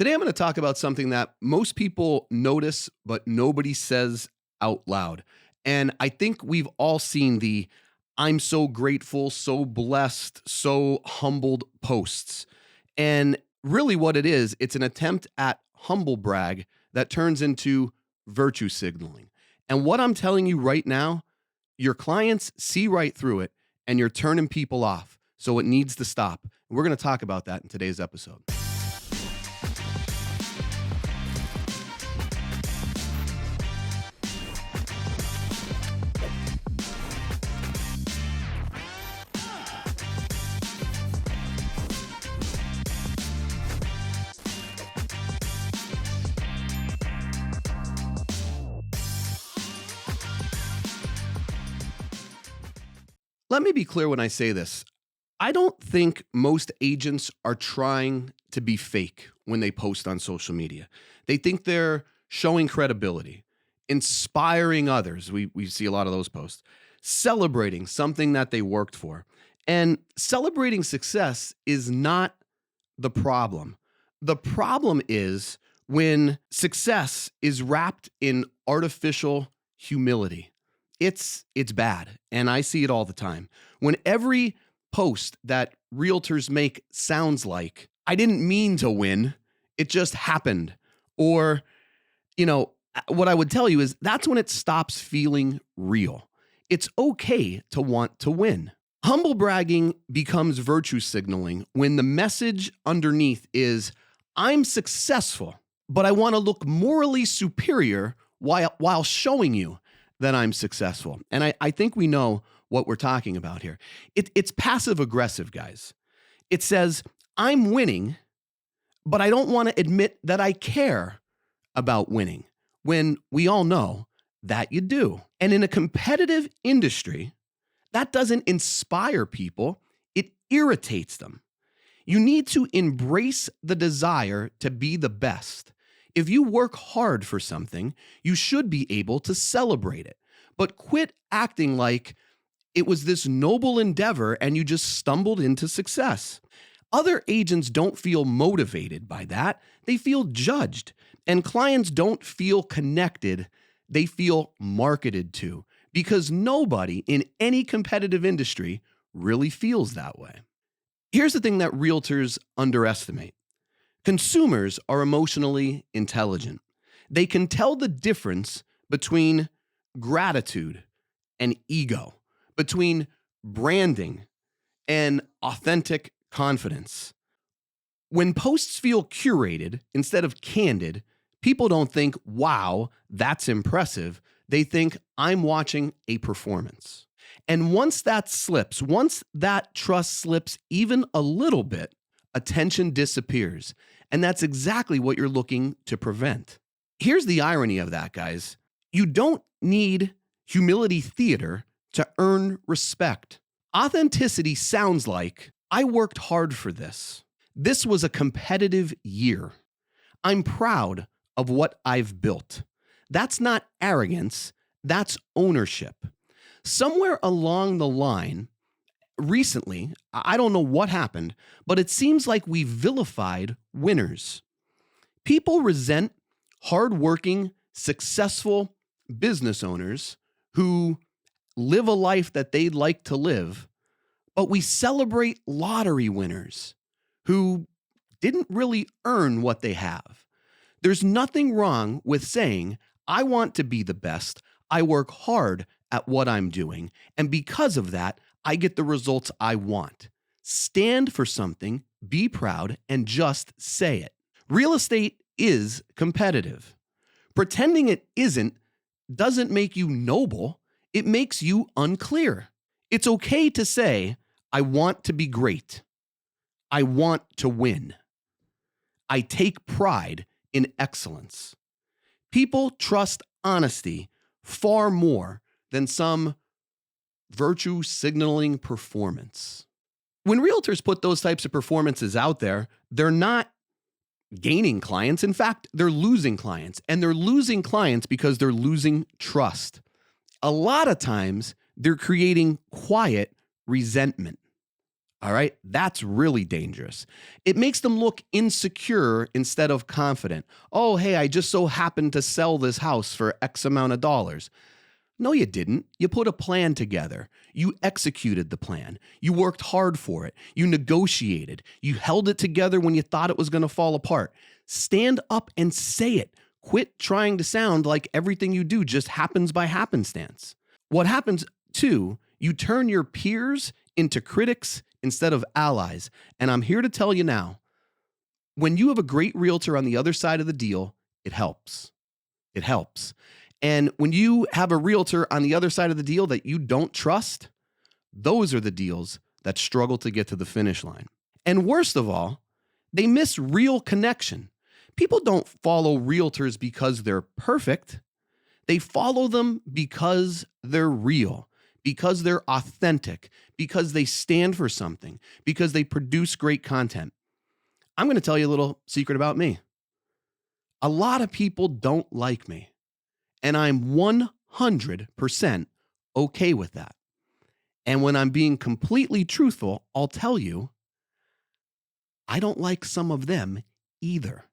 Today, I'm going to talk about something that most people notice, but nobody says out loud. And I think we've all seen the I'm so grateful, so blessed, so humbled posts. And really, what it is, it's an attempt at humble brag that turns into virtue signaling. And what I'm telling you right now, your clients see right through it and you're turning people off. So it needs to stop. We're going to talk about that in today's episode. Let me be clear when I say this. I don't think most agents are trying to be fake when they post on social media. They think they're showing credibility, inspiring others. We see a lot of those posts, celebrating something that they worked for. And celebrating success is not the problem. The problem is when success is wrapped in artificial humility. It's bad, and I see it all the time. When every post that realtors make sounds like, I didn't mean to win, it just happened. Or, what I would tell you is that's when it stops feeling real. It's okay to want to win. Humble bragging becomes virtue signaling when the message underneath is, I'm successful, but I want to look morally superior while showing you that I'm successful. And I think we know what we're talking about here. It's passive aggressive, guys. It says, I'm winning, but I don't want to admit that I care about winning, when we all know that you do. And in a competitive industry, that doesn't inspire people, it irritates them. You need to embrace the desire to be the best. If you work hard for something, you should be able to celebrate it, but quit acting like it was this noble endeavor and you just stumbled into success. Other agents don't feel motivated by that. They feel judged, and clients don't feel connected. They feel marketed to, because nobody in any competitive industry really feels that way. Here's the thing that realtors underestimate. Consumers are emotionally intelligent. They can tell the difference between gratitude and ego, between branding and authentic confidence. When posts feel curated instead of candid, people don't think, wow, that's impressive. They think, I'm watching a performance. And once that trust slips even a little bit, attention disappears. And that's exactly what you're looking to prevent. Here's the irony of that, guys. You don't need humility theater to earn respect. Authenticity sounds like, I worked hard for this. This was a competitive year. I'm proud of what I've built. That's not arrogance, that's ownership. Somewhere along the line, recently, I don't know what happened, but it seems like we vilified winners. People resent hardworking, successful business owners who live a life that they'd like to live, but we celebrate lottery winners who didn't really earn what they have. There's nothing wrong with saying, I want to be the best. I work hard at what I'm doing, and because of that, I get the results I want. Stand for something, be proud, and just say it. Real estate is competitive. Pretending it isn't doesn't make you noble. It makes you unclear. It's okay to say, I want to be great. I want to win. I take pride in excellence. People trust honesty far more than some virtue signaling performance. When realtors put those types of performances out there, they're not gaining clients. In fact, they're losing clients, and they're losing clients because they're losing trust. A lot of times they're creating quiet resentment. All right, that's really dangerous. It makes them look insecure instead of confident. Oh, hey, I just so happened to sell this house for X amount of dollars. No, you didn't. You put a plan together. You executed the plan. You worked hard for it. You negotiated. You held it together when you thought it was going to fall apart. Stand up and say it. Quit trying to sound like everything you do just happens by happenstance. What happens, too, you turn your peers into critics instead of allies. And I'm here to tell you now, when you have a great realtor on the other side of the deal, it helps. It helps. And when you have a realtor on the other side of the deal that you don't trust, those are the deals that struggle to get to the finish line. And worst of all, they miss real connection. People don't follow realtors because they're perfect. They follow them because they're real, because they're authentic, because they stand for something, because they produce great content. I'm going to tell you a little secret about me. A lot of people don't like me, and I'm 100% okay with that. And when I'm being completely truthful, I'll tell you, I don't like some of them either.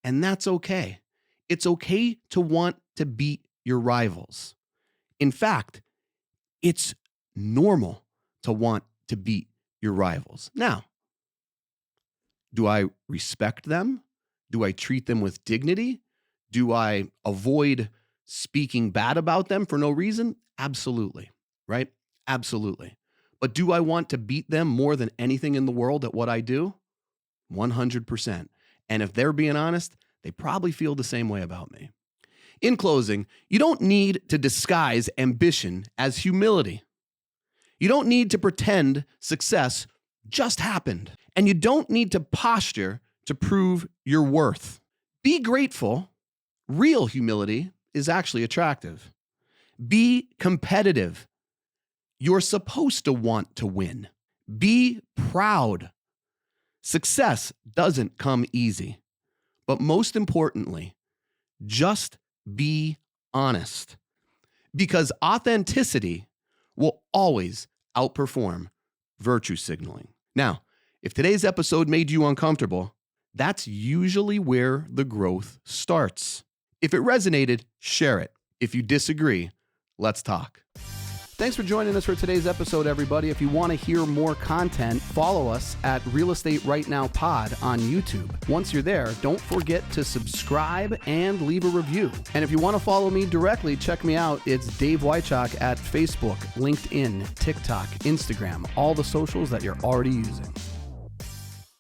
And that's okay. It's okay to want to beat your rivals. In fact, it's normal to want to beat your rivals. Now, do I respect them? Do I treat them with dignity? Do I avoid speaking bad about them for no reason? Absolutely, right? Absolutely. But do I want to beat them more than anything in the world at what I do? 100%. And if they're being honest, they probably feel the same way about me. In closing, you don't need to disguise ambition as humility. You don't need to pretend success just happened. And you don't need to posture to prove your worth. Be grateful. Real humility is actually attractive. Be competitive. You're supposed to want to win. Be proud. Success doesn't come easy. But most importantly, just be honest. Because authenticity will always outperform virtue signaling. Now, if today's episode made you uncomfortable, that's usually where the growth starts. If it resonated, share it. If you disagree, let's talk. Thanks for joining us for today's episode, everybody. If you want to hear more content, follow us at Real Estate Right Now Pod on YouTube. Once you're there, don't forget to subscribe and leave a review. And if you want to follow me directly, check me out. It's Dave Wychak at Facebook, LinkedIn, TikTok, Instagram, all the socials that you're already using.